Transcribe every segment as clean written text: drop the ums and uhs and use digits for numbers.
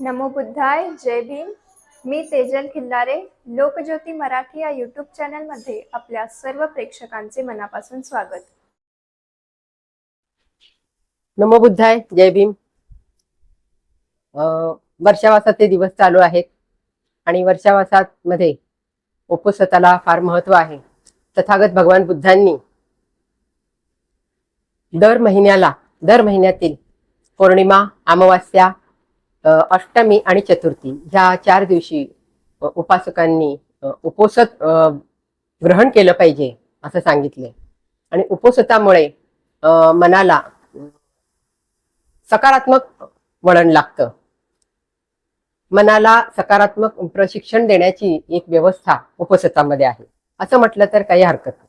नमो बुद्धाय. जय भीम. मी तेजल खिल्लारे. लोकज्योती मराठी या यूट्यूब चॅनलमध्ये आपल्या सर्व प्रेक्षकांचे मनापासून स्वागत. नमो बुद्धाय. जय भीम. वर्षावासाचे दिवस चालू आहेत आणि वर्षावासात मध्ये उपवासाला फार महत्व आहे. तथागत भगवान बुद्धांनी दर महिन्यातील पौर्णिमा, अमावास्या, अष्टमी आणि चतुर्थी ह्या 4 दिवशी उपासकांनी उपवास ग्रहण केलं पाहिजे असं सांगितले. आणि उपवासामुळे मनाला सकारात्मक वळण लागतं. मनाला सकारात्मक प्रशिक्षण देण्याची एक व्यवस्था उपवासामध्ये आहे असं म्हटलं तर काही हरकत नाही.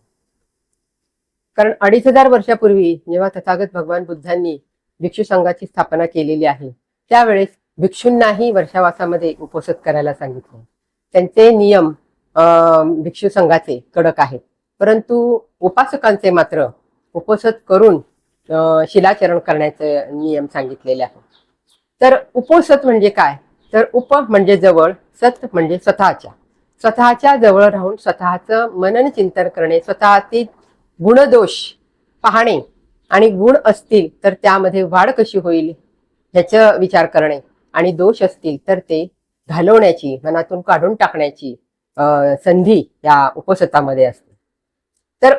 कारण 2500 वर्षापूर्वी जेव्हा तथागत भगवान बुद्धांनी भिक्षू संघाची स्थापना केलेली आहे त्यावेळेस भिक्षूंनाही वर्षावासामध्ये उपवास करायला सांगितले. त्यांचे नियम भिक्षू संघाचे कडक आहेत, परंतु उपासकांचे मात्र उपवास करून शिलाचरण करण्याचे नियम सांगितलेले आहेत. तर उपवास म्हणजे काय? तर उप म्हणजे जवळ, सत म्हणजे स्वतःच्या जवळ राहून स्वतःचं मनन चिंतन करणे, स्वतःतील गुणदोष पाहणे आणि गुण असतील तर त्यामध्ये वाढ कशी होईल ह्याचा विचार करणे आणि दोष असतील तर ते घालवण्याची, मनातून काढून टाकण्याची संधी या उपवासामध्ये असते. तर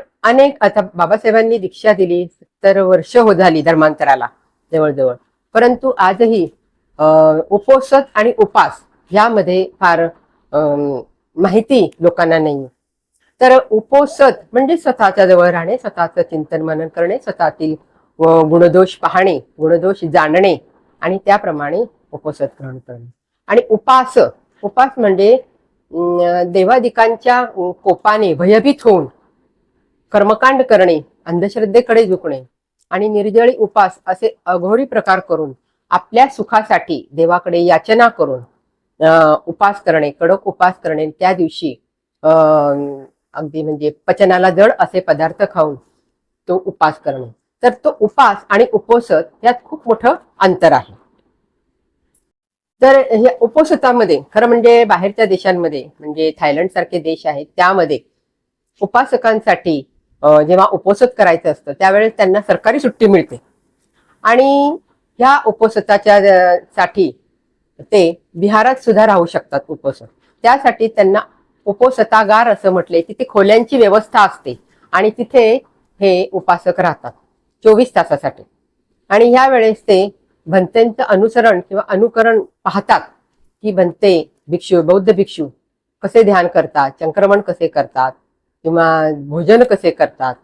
आता बाबासाहेबांनी दीक्षा दिली 70 वर्ष झाली धर्मांतराला जवळजवळ, परंतु आजही उपवास आणि उपास यामध्ये फार माहिती लोकांना नाही. तर उपवास म्हणजे स्वतःच्या जवळ राहणे, स्वतःचं चिंतन मनन करणे, स्वतःतील गुणदोष पाहणे, गुणदोष जाणणे आणि त्याप्रमाणे उपवास ग्रहण करणे. आणि उपास म्हणजे देवादिकांच्या कोपाने भयभीत होऊन कर्मकांड करणे, अंधश्रद्धेकडे झुकणे आणि निर्जळी उपास असे अघोरी प्रकार करून आपल्या सुखासाठी देवाकडे याचना करून उपास करणे, कडक उपास करणे. त्या दिवशी अगदी म्हणजे पचनाला जड असे पदार्थ खाऊन तो उपास करणे. तर तो उपास आणि उपवास यात खूप मोठं अंतर आहे. तर या उपवासामध्ये खरं म्हणजे बाहेरच्या देशांमध्ये म्हणजे थायलंड सारखे देश आहेत त्यामध्ये उपासकांसाठी जेव्हा उपवास करायचं असतं त्यावेळेस त्यांना सरकारी सुट्टी मिळते आणि ह्या उपवासाच्या साठी ते विहारात सुद्धा राहू शकतात. उपवास त्यासाठी त्यांना उपवासतागार असं म्हटले. तिथे खोल्यांची व्यवस्था असते आणि तिथे हे उपासक राहतात 24 तासासाठी. आणि ह्या वेळेस ते भंतेंचं अनुसरण किंवा अनुकरण पाहतात की भंते भिक्षू, बौद्ध भिक्षू कसे ध्यान करतात, संक्रमण कसे करतात किंवा भोजन कसे करतात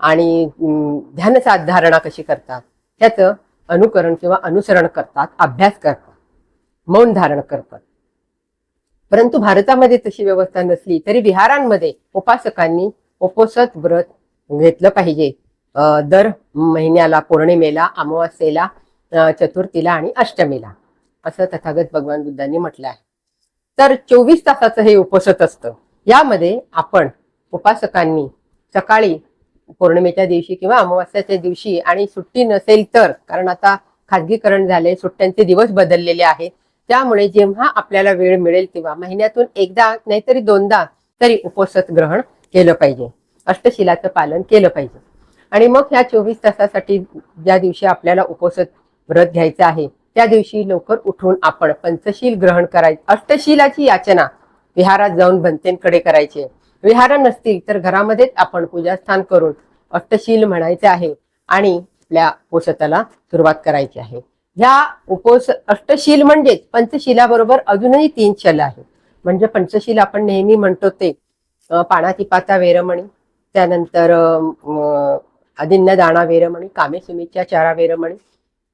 आणि ध्यान धारणा कशी करतात त्याचं अनुकरण किंवा अनुसरण करतात, अभ्यास करतात, मौन धारण करतात. परंतु भारतामध्ये तशी व्यवस्था नसली तरी विहारांमध्ये उपासकांनी उपवास व्रत घेतलं पाहिजे. दर महिन्याला पौर्णिमेला, अमावास्येला, चतुर्थीला आणि अष्टमीला असं तथागत भगवान बुद्धांनी म्हटलं आहे. तर 24 तासाचं हे उपवास असतं. यामध्ये आपण उपासकांनी सकाळी पौर्णिमेच्या दिवशी किंवा अमावास्याच्या दिवशी आणि सुट्टी नसेल तर, कारण आता खाजगीकरण झाले, सुट्ट्यांचे दिवस बदललेले आहेत, त्यामुळे जेव्हा आपल्याला वेळ मिळेल तेव्हा महिन्यातून एकदा नाहीतरी 2दा तरी उपवास ग्रहण केलं पाहिजे, अष्टशिलाचं पालन केलं पाहिजे. आणि मग ह्या 24 तासासाठी ज्या दिवशी आपल्याला उपवास व्रत घ्यायचं आहे त्या दिवशी लवकर उठून आपण पंचशील ग्रहण करायचं. अष्टशिलाची याचना विहारात जाऊन भंतेंकडे करायचे. विहार नसतील तर घरामध्येच आपण पूजास्थान करून अष्टशील म्हणायचे आहे आणि आपल्या उपवासाला सुरुवात करायची आहे. ह्या उपवास अष्टशील म्हणजेच पंचशिलाबरोबर अजूनही 3 शल आहेत. म्हणजे पंचशील आपण नेहमी म्हणतो ते पाणातिपाता वेरमणी, त्यानंतर अदिन्न दाणा वेरमणी, कामेसुमीच्या चारा वेरमणी,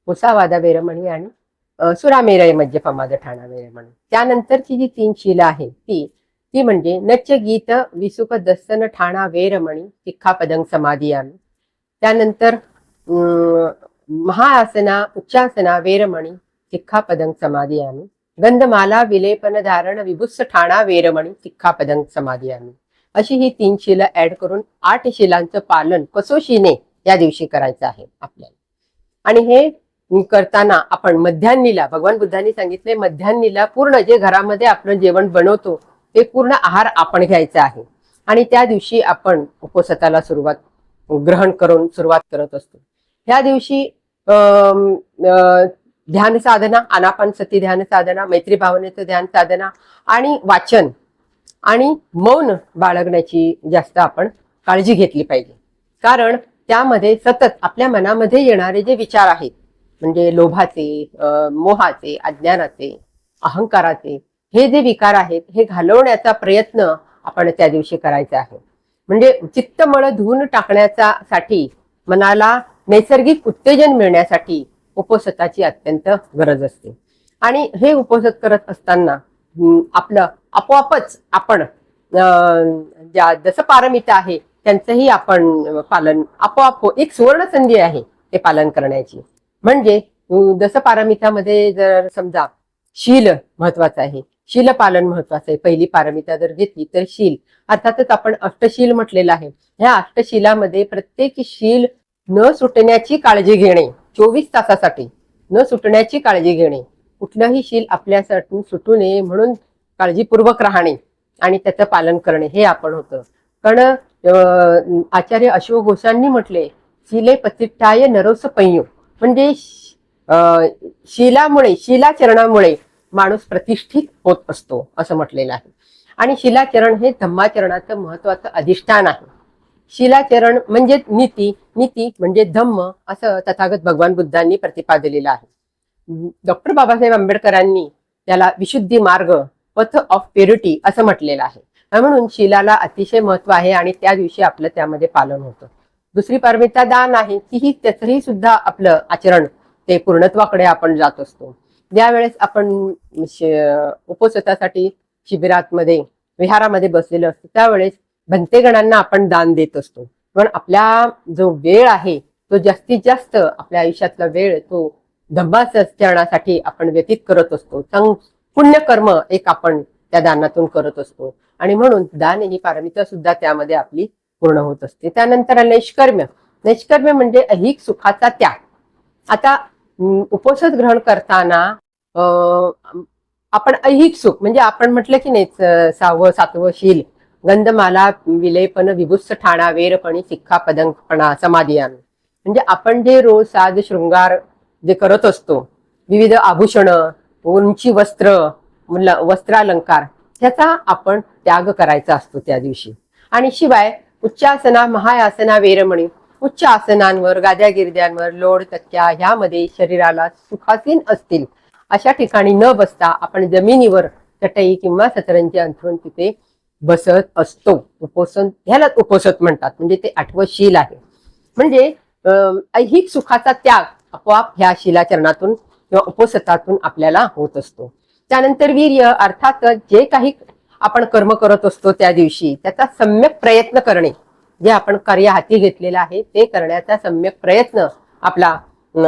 मुसावादा वेरमणी आणि सुरामेरय मज्जपमाद ठाणा वेरमणी. त्यानंतरची जी 3 शील आहे ती म्हणजे नच्च गीत विसुक दस्तन ठाणा वेरमणी शिक्षापदं समाधियामी. त्यानंतर महाआसना उच्चासना वेरमणी शिक्षापदं समाधियामी. गंधमाला विलेपन धारण विभुस्स ठाणा वेरमणी शिक्षापदं समाधियामी. अशी ही 3 शिला ऍड करून 8 शिलांचं पालन कसोशीने या दिवशी करायचं आहे आपल्याला. आणि हे करताना आपण मध्यान्नीला, भगवान बुद्धांनी सांगितले मध्यान्नीला पूर्ण जे घरामध्ये आपलं जेवण बनवतो ते पूर्ण आहार आपण घ्यायचा आहे. आणि त्या दिवशी आपण उपवासाला ग्रहण करून सुरुवात करत असतो. ह्या दिवशी ध्यान साधना, आनापानसती ध्यान साधना, मैत्री भावनेचं ध्यान साधना आणि वाचन आणि मौन बाळगण्याची जास्त आपण काळजी घेतली पाहिजे. कारण त्यामध्ये सतत आपल्या मनामध्ये येणारे जे विचार आहेत, म्हणजे लोभाचे, मोहाचे, अज्ञानाचे, अहंकाराचे, हे जे विकार आहेत हे घालवण्याचा प्रयत्न आपण त्या दिवशी करायचा आहे. म्हणजे चित्तमळ धुवून टाकण्यासाठी, मनाला नैसर्गिक उत्तेजन मिळण्यासाठी उपवासाची अत्यंत गरज असते. आणि हे उपवास करत असताना आपलं आपोआपच आपण ज्या दशपारमिता आहे त्यांचंही आपण पालन, आपोआप एक सुवर्ण संधी आहे ते पालन करण्याची. म्हणजे दशपारमितामध्ये जर समजा शील महत्वाचं आहे, शील पालन महत्वाचं आहे. पहिली पारमिता जर घेतली तर शील, अर्थातच आपण अष्टशील म्हटलेलं आहे. ह्या अष्टशिलामध्ये प्रत्येक शील न सुटण्याची काळजी घेणे, 24 तासासाठी न सुटण्याची काळजी घेणे, कुठलंही शील आपल्यासाठी सुटू नये म्हणून काळजीपूर्वक राहणे आणि त्याचं पालन करणे हे आपण होतं. कारण आचार्य अशोक घोषांनी म्हटले, शीले पतिष्ठाय नरोस पंयो, म्हणजे शीलामुळे, शीलाचरणामुळे माणूस प्रतिष्ठित होत असतो असं म्हटलेलं आहे. आणि शीलाचरण हे धम्माचरणाचं महत्वाचं अधिष्ठान आहे. शीलाचरण म्हणजे नीती, नीती म्हणजे धम्म असं तथागत भगवान बुद्धांनी प्रतिपादिलेलं आहे. डॉक्टर बाबासाहेब आंबेडकरांनी त्याला विशुद्धी मार्ग, पथ ऑफ प्युरिटी असं म्हटलेलं आहे. म्हणून शीलाला अतिशय महत्व आहे आणि त्या दिवशी आपलं त्यामध्ये पालन होतं. दुसरी पारमिता दान आहे, त्याचंही सुद्धा आपलं आचरण ते पूर्णत्वाकडे आपण जात असतो. ज्यावेळेस आपण उपवासासाठी शिबिरामध्ये, विहारामध्ये बसलेलो असतो त्यावेळेस भंतेगणांना आपण दान देत असतो. पण आपला जो वेळ आहे तो जास्तीत जास्त आपल्या आयुष्यातला वेळ तो धम्माचरणासाठी आपण व्यतीत करत असतो. पुण्यकर्म एक आपण त्या दानातून करत असतो आणि म्हणून दान ही पारमिता सुद्धा त्यामध्ये आपली पूर्ण होत असते. त्यानंतर नैष्कर्म्य, नैष्कर्म्य म्हणजे ऐहिक सुखाचा त्याग. आता उपवास ग्रहण करताना आपण ऐहिक सुख म्हणजे आपण म्हटलं की नाही 6वं 7वं शील, गंधमाला विलेपन विभुत्स ठाणा वेरपणी सिक्खा पदंपणा समाधियान, म्हणजे आपण जे रोज साज शृंगार जे करत असतो, विविध आभूषण, उंची वस्त्र, वस्त्रालंकार, त्याचा आपण त्याग करायचा असतो त्या दिवशी. आणि शिवाय उच्चासना, महायासना, वेरमणी, उच्च आसनांवर, गाद्या गिरद्यांवर, लोड तक्क्या ह्यामध्ये शरीराला सुखासीन असतील अशा ठिकाणी न बसता आपण जमिनीवर चटई किंवा सतरंजी अंथरून तिथे बसत असतो. उपोषण ह्याला उपोषण म्हणतात, म्हणजे ते 8वं शील आहे. म्हणजे ऐहिक सुखाचा त्याग आपोआप ह्या शिलाचरणातून किंवा उपवासातून आपल्याला होत असतो. त्यानंतर वीर्य, अर्थात जे काही आपण कर्म करत असतो त्या दिवशी त्याचा सम्यक प्रयत्न करणे, जे आपण कार्य हाती घेतलेलं आहे ते करण्याचा सम्यक प्रयत्न आपला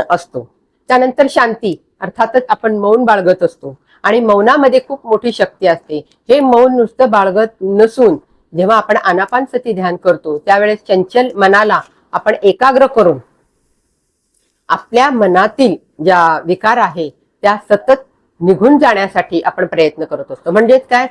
असतो. त्यानंतर शांती, अर्थातच आपण मौन बाळगत असतो आणि मौनामध्ये खूप मोठी शक्ती असते. हे मौन नुसतं बाळगत नसून जेव्हा आपण आनापानसती ध्यान करतो त्यावेळेस चंचल मनाला आपण एकाग्र करून आपल्या मनातील ज्या विकार आहे त्या सतत निघून जाण्यासाठी आपण प्रयत्न करत असतो. म्हणजेच काय,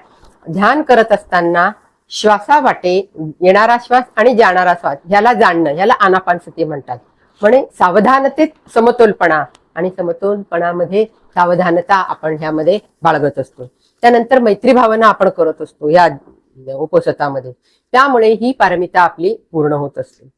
ध्यान करत असताना श्वासावाटे येणारा श्वास आणि जाणारा श्वास ह्याला जाणणं, ह्याला आनापानसती म्हणतात. म्हणजे सावधानतेत समतोलपणा आणि समतोलपणामध्ये सावधानता आपण ह्यामध्ये बाळगत असतो. त्यानंतर मैत्री भावना आपण करत असतो या उपवासामध्ये, त्यामुळे ही पारमिता आपली पूर्ण होत असते.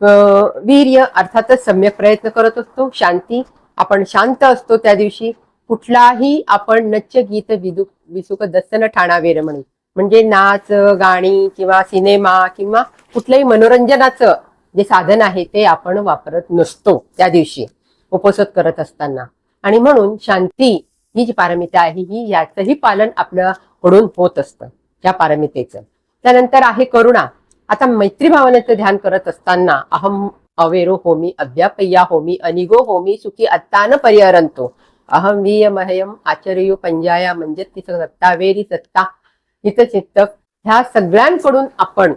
वीर्य, अर्थातच सम्यक प्रयत्न करत असतो. शांती, आपण शांत असतो त्या दिवशी. कुठलाही आपण नच्च गीत विसुक दसन ठाणा वेरमणी, म्हणजे नाच गाणी किंवा सिनेमा किंवा कुठल्याही मनोरंजनाचं जे साधन आहे ते आपण वापरत नसतो त्या दिवशी उपवास करत असताना. आणि म्हणून शांती ही जी पारमिता आहे ही याचंही पालन आपल्याकडून होत असतं या पारमितेचं. त्यानंतर आहे करुणा. आता मैत्री भावनेचं ध्यान करत असताना अहम अवेरो होमी अव्यापय्या होमी अनिगो होमी सुखी अत्तान परिहरंतो अहम वियमहयम आचर्यो पंजाया म्हणजे ती सत्ता वेरी सत्ता हित चित्त, ह्या सगळ्यांकडून आपण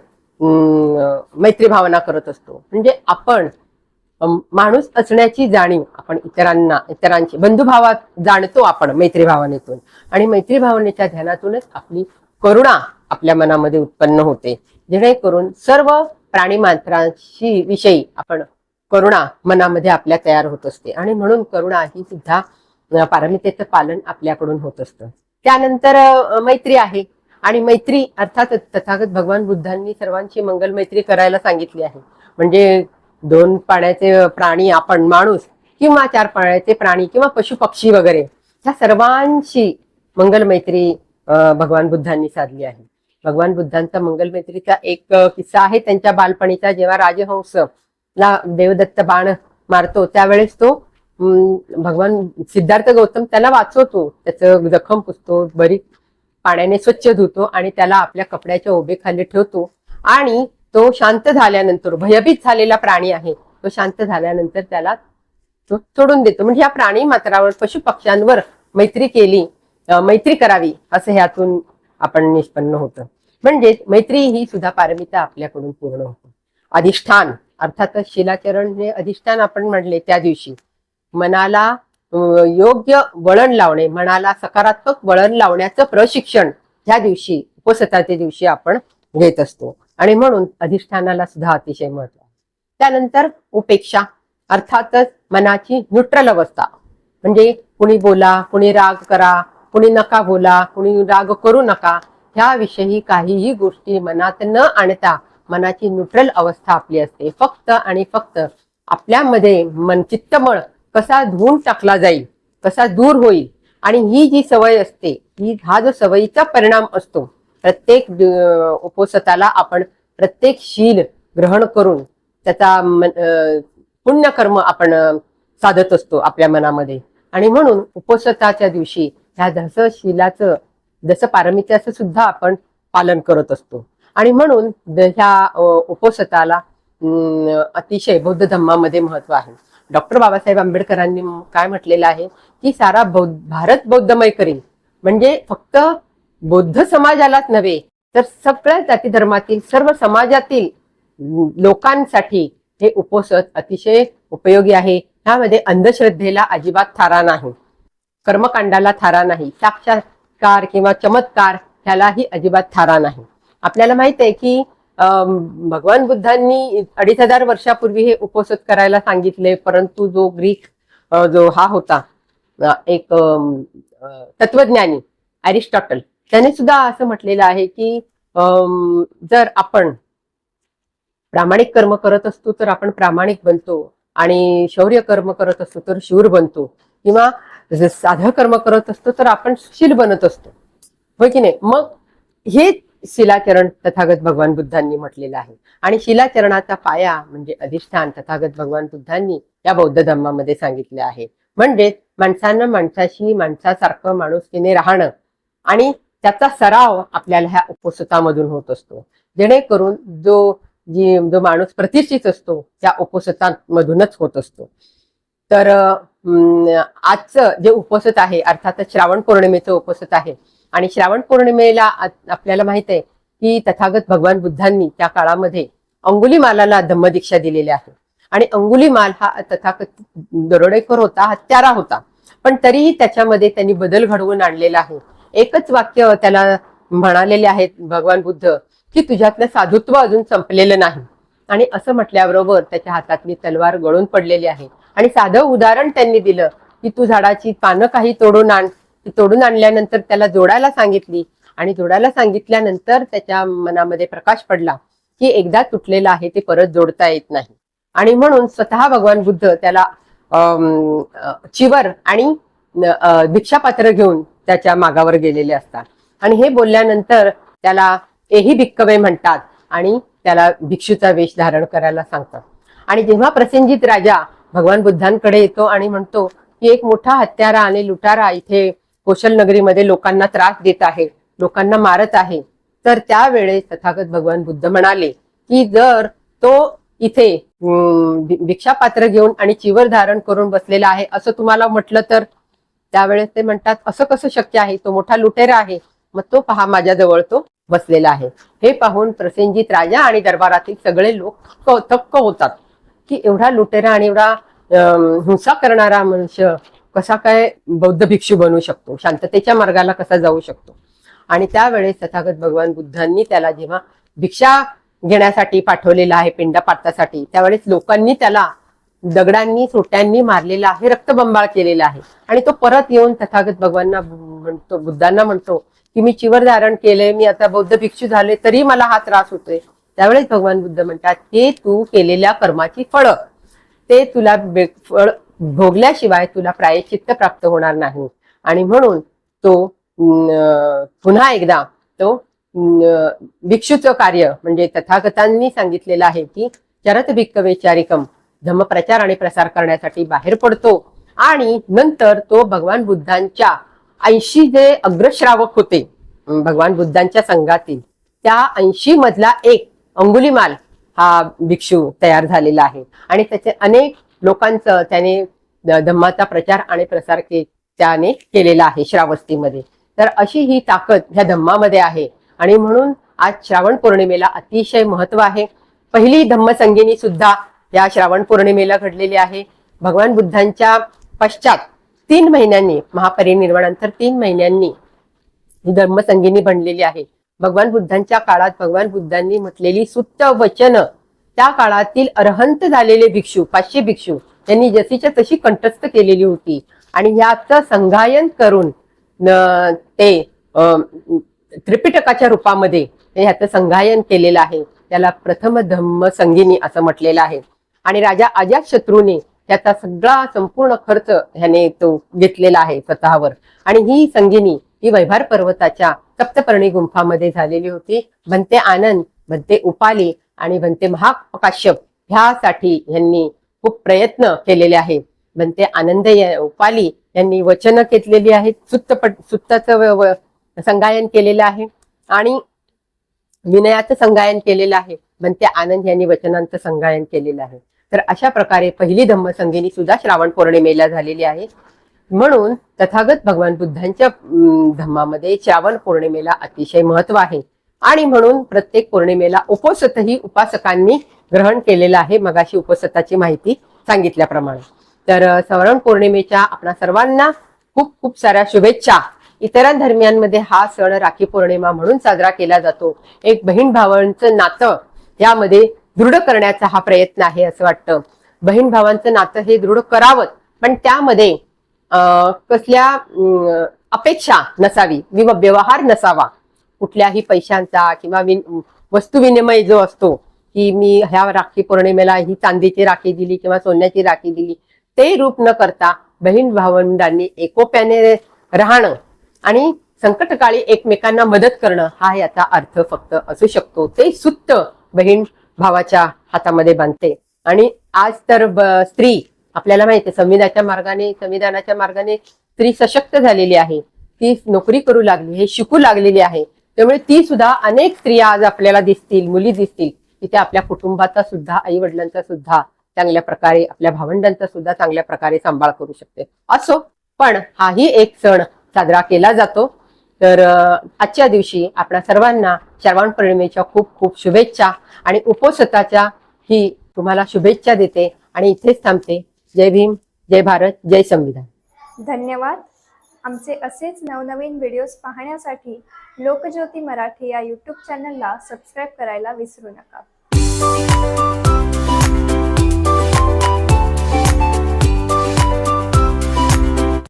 मैत्री भावना करत असतो. म्हणजे आपण माणूस असण्याची जाणीव आपण इतरांची बंधुभावात जाणतो आपण मैत्रीभावनेतून, आणि मैत्रीभावनेच्या ध्यानातूनच आपली करुणा आपल्या मनामध्ये उत्पन्न होते, जेणेकरून सर्व प्राणी मात्रांशी विषयी आपण करुणा मनामध्ये आपल्या तयार होत असते, आणि म्हणून करुणा ही सुद्धा पारमितेचं पालन आपल्याकडून होत असतं. त्यानंतर मैत्री आहे, आणि मैत्री अर्थात तथागत भगवान बुद्धांनी सर्वांची मंगल मैत्री करायला सांगितली आहे. म्हणजे 2 पाण्याचे प्राणी आपण माणूस, किंवा 4 पाण्याचे प्राणी किंवा पशु पक्षी वगैरे, ह्या सर्वांशी मंगल मैत्री भगवान बुद्धांनी साधली आहे. भगवान बुद्धांचा मंगल मैत्रीचा एक किस्सा आहे त्यांच्या बालपणीचा. जेव्हा राजहंसला देवदत्त बाण मारतो त्यावेळेस तो भगवान सिद्धार्थ गौतम त्याला वाचवतो, त्याचं जखम पुसतो, बरी पाण्याने स्वच्छ धुतो आणि त्याला आपल्या कपड्याच्या ओबेखाली ठेवतो, आणि तो शांत झाल्यानंतर, भयभीत झालेला प्राणी आहे तो शांत झाल्यानंतर त्याला तो सोडून देतो. म्हणजे या प्राणी मात्रावर, पशु पक्ष्यांवर मैत्री करावी असं ह्यातून आपण निष्पन्न होतं. म्हणजे मैत्री ही सुद्धा पारमिता आपल्याकडून पूर्ण होते. अधिष्ठान अर्थातच शिलाचरण हे अधिष्ठान आपण म्हणले त्या दिवशी मनाला योग्य वळण लावणे, मनाला सकारात्मक वळण लावण्याचं प्रशिक्षण ह्या दिवशी, उपसताच्या दिवशी आपण घेत असतो, आणि म्हणून अधिष्ठानाला सुद्धा अतिशय महत्व आहे. त्यानंतर उपेक्षा अर्थातच मनाची न्यूट्रल अवस्था, म्हणजे कुणी बोला, कुणी राग करा, कुणी नका बोला, कुणी राग करू नका, ह्याविषयी काहीही गोष्टी मनात न आणता मनाची न्यूट्रल अवस्था आपली असते. फक्त आणि फक्त आपल्यामध्ये चित्तमळ कसा धुवून टाकला जाईल, कसा दूर होईल, आणि ही जी सवय असते, हा जो सवयीचा परिणाम असतो, प्रत्येक उपोसताला आपण प्रत्येक शील ग्रहण करून त्याचा पुण्यकर्म आपण साधत असतो आपल्या मनामध्ये, आणि म्हणून उपोसताच्या दिवशी ह्या शीलाचं पारमित्याचं सुद्धा आपण पालन करत असतो, आणि म्हणून ह्या उपोसताला अतिशय बौद्ध धम्मामध्ये महत्व आहे. डॉक्टर बाबासाहेब आंबेडकरांनी काय म्हटलेलं आहे की सारा भारत बौद्धमय करील, म्हणजे फक्त बौद्ध समाजालाच नव्हे तर सगळ्या जाती धर्मातील सर्व समाजातील लोकांसाठी हे उपोसत अतिशय उपयोगी आहे. ह्यामध्ये अंधश्रद्धेला अजिबात थारा नाही, कर्मकांडाला थारा नाही, साक्षात्कार किंवा चमत्कार ह्यालाही अजिबात थारा नाही. आपल्याला माहित आहे की भगवान बुद्धांनी 2500 वर्षापूर्वी हे उपोसत करायला सांगितले, परंतु जो ग्रीक जो हा होता एक तत्वज्ञानी अरिस्टॉटल, त्याने सुद्धा असं म्हटलेलं आहे की जर आपण प्रामाणिक कर्म करत असतो तर आपण प्रामाणिक बनतो, आणि शौर्य कर्म करत असतो तर शूर बनतो, किंवा साधं कर्म करत असतो तर आपण शील बनत असतो, होय की नाही. मग हे शिलाचरण तथागत भगवान बुद्धांनी म्हटलेलं आहे, आणि शिलाचरणाचा पाया म्हणजे अधिष्ठान तथागत भगवान बुद्धांनी या बौद्ध धम्मामध्ये सांगितले आहे. म्हणजे माणसानं माणसाशी माणसासारखं माणुसकीने राहणं, आणि त्याचा सराव आपल्याला ह्या उपोसतामधून होत असतो, जेणेकरून जो माणूस प्रतिष्ठित असतो त्या उपोसतांमधूनच होत असतो. तर आजचं जे उपोसत आहे अर्थातच श्रावण पौर्णिमेचं उपोसत आहे, आणि श्रावण पौर्णिमेला आपल्याला माहित आहे की तथागत भगवान बुद्धांनी त्या काळामध्ये अंगुलीमालाला धम्मदीक्षा दिलेली आहे, आणि अंगुलीमाल हा तथागत दरोडेखोर होता, हत्यारा होता, पण तरीही त्याच्यामध्ये त्यांनी बदल घडवून आणलेला आहे. एकच वाक्य त्याला म्हणालेले आहेत भगवान बुद्ध की तुझ्यातलं साधुत्व अजून संपलेलं नाही, आणि असं म्हटल्याबरोबर त्याच्या हातातली तलवार गळून पडलेली आहे, आणि साधं उदाहरण त्यांनी दिलं की तू झाडाची पानं काही तोडून आण. तोडून आणल्यानंतर त्याला जोडायला सांगितली, आणि जोडायला सांगितल्यानंतर त्याच्या मनामध्ये प्रकाश पडला की एकदा तुटलेलं आहे ते परत जोडता येत नाही, आणि म्हणून स्वतः भगवान बुद्ध त्याला चिवर आणि भिक्षापात्र घेऊन त्याच्या मागावर गेलेले असतात, आणि हे बोलल्यानंतर त्याला एही भिक्कवे म्हणतात, आणि त्याला भिक्षूचा वेश धारण करायला सांगतात. आणि जेव्हा प्रसेनजित राजा भगवान बुद्धांकडे येतो आणि म्हणतो की एक मोठा हत्यारा आणि लुटारा इथे कौशल नगरीमध्ये लोकांना त्रास देत आहे, लोकांना मारत आहे, तर त्यावेळेस तथागत भगवान बुद्ध म्हणाले की जर तो इथे भिक्षापात्र घेऊन आणि चिवर धारण करून बसलेला आहे असं तुम्हाला म्हटलं तर त्यावेळेस ते म्हणतात असं कसं शक्य आहे, तो मोठा लुटेरा आहे, मग तो पहा माझ्याजवळ तो बसलेला आहे. हे पाहून प्रसेनजित राजा आणि दरबारातील सगळे लोक थक्क होतात की एवढा लुटेरा आणि एवढा हिंसा करणारा मनुष्य कसा काय बौद्ध भिक्षू बनू शकतो, शांततेच्या मार्गाला कसा जाऊ शकतो. आणि त्यावेळेस तथागत भगवान बुद्धांनी त्याला जेव्हा भिक्षा घेण्यासाठी पाठवलेला आहे पिंडपातासाठी, त्यावेळेस लोकांनी त्याला दगडांनी सोट्यांनी मारलेला आहे, रक्तबंबाळ केलेला आहे. आणि तो परत येऊन तथागत भगवानांना म्हणतो, बुद्धांना म्हणतो की मी चिवर धारण केले, मी आता बौद्ध भिक्षू झाले, तरी मला हा त्रास होतोय. त्यावेळेस भगवान बुद्ध म्हणतात हे तू केलेल्या कर्माची फळं, ते तुला फळ भोगल्याशिवाय तुला प्रायश्चित्त प्राप्त होणार नाही. आणि म्हणून तो पुन्हा एकदा तो भिक्षूचं कार्य म्हणजे तथागतांनी सांगितलेलं आहे की चरत भिक्खवे चारिकम, धम्मप्रचार आणि प्रसार करण्यासाठी बाहेर पडतो. आणि नंतर तो भगवान बुद्धांच्या 80 जे अग्रश्रावक होते भगवान बुद्धांच्या संघातील, त्या 80 मधला एक अंगुलीमाल हा भिक्षू तयार झालेला आहे. आणि त्याचे अनेक लोकांचं त्याने धम्माचा प्रचार आणि प्रसार त्याने केलेला आहे श्रावस्तीमध्ये. तर अशी ही ताकद ह्या धम्मामध्ये आहे. आणि म्हणून आज श्रावण पौर्णिमेला अतिशय महत्व आहे. पहिली धम्मसंगिनी सुद्धा या श्रावण पौर्णिमेला घडलेली आहे. भगवान बुद्धांच्या पश्चात 3 महिन्यांनी, महापरिनिर्वाणानंतर 3 महिन्यांनी ही धम्मसंगिनी बनलेली आहे. भगवान बुद्धांच्या काळात भगवान बुद्धांनी म्हटलेली सुत्त वचन त्या काळातील अरहंत झालेले भिक्षू 500 भिक्षू यांनी जशीच्या तशी कंठस्थ केलेली होती. आणि याचं संगायन करून ते त्रिपिटकाच्या रूपामध्ये ह्याचं संगायन केलेलं आहे. त्याला प्रथम धम्मसंगिनी असं म्हटलेलं आहे. आणि राजा अजातशत्रूने त्याचा सगळा संपूर्ण खर्च ह्याने तो घेतलेला आहे स्वतःवर. आणि ही संगिनी ही वैभार पर्वताच्या सप्तपर्णी गुंफामध्ये झालेली होती. भंते आनंद, भंते उपाली आणि भंते महाकाश्यप ह्यासाठी यांनी खूप प्रयत्न केलेले आहेत. भंते आनंद उपाली यांनी वचन घेतलेली आहेत, सुत्ताचं संगायन केलेलं आहे आणि विनयाचं संगायन केलेलं आहे. भंते आनंद यांनी वचनांचं संगायन केलेलं आहे. तर अशा प्रकारे पहिली धम्मसंगिनी सुद्धा श्रावण पौर्णिमेला झालेली आहे. म्हणून तथागत भगवान बुद्धांच्या धम्मामध्ये श्रावण पौर्णिमेला अतिशय महत्व आहे. आणि म्हणून प्रत्येक पौर्णिमेला उपोषतही उपासकांनी ग्रहण केलेलं आहे, मगाशी उपोषताची माहिती सांगितल्याप्रमाणे. तर श्रावण पौर्णिमेच्या आपणा सर्वांना खूप खूप साऱ्या शुभेच्छा. इतर धर्मियांमध्ये हा सण राखी पौर्णिमा म्हणून साजरा केला जातो. एक बहीण भावांचं नातं यामध्ये दृढ करण्याचा हा प्रयत्न आहे असं वाटतं. बहीण भावांचं नातं हे दृढ करावं, पण त्यामध्ये कसल्या अपेक्षा नसावी, व्यवहार नसावा. कुठल्याही पैशांचा किंवा वस्तू विनिमय जो असतो की मी ह्या राखी पौर्णिमेला ही चांदीची राखी दिली किंवा सोन्याची राखी दिली, ते रूप न करता बहीण भावंडांनी एकोप्याने राहणं आणि संकटकाळी एकमेकांना मदत करणं हा याचा अर्थ फक्त असू शकतो. ते सुत्त बहीण भावाच्या हातामध्ये बांधते. आणि आज तर स्त्री आपल्याला माहिती आहे संविधानाच्या मार्गाने स्त्री सशक्त झालेली आहे. ती नोकरी करू लागली, हे शिकू लागलेली आहे. त्यामुळे ती सुद्धा अनेक स्त्रिया आज आपल्याला दिसतील, मुली दिसतील की त्या आपल्या कुटुंबाचा सुद्धा, आई वडिलांचा सुद्धा चांगल्या प्रकारे, आपल्या भावंडांचा सुद्धा चांगल्या प्रकारे सांभाळ करू शकते. असो, पण हाही एक सण साजरा केला जातो. तर आजच्या दिवशी आपल्या सर्वांना श्रावण पौर्णिमेच्या खूप खूप शुभेच्छा आणि उपोषताच्या ही तुम्हाला शुभेच्छा देते आणि इथेच थांबते. जय भीम, जय भारत, जय संविधान. धन्यवाद. आमचे असेच नवनवीन व्हिडिओज पाहण्यासाठी लोकज्योती मराठी या यूट्यूब चॅनलला सबस्क्राईब करायला विसरू नका.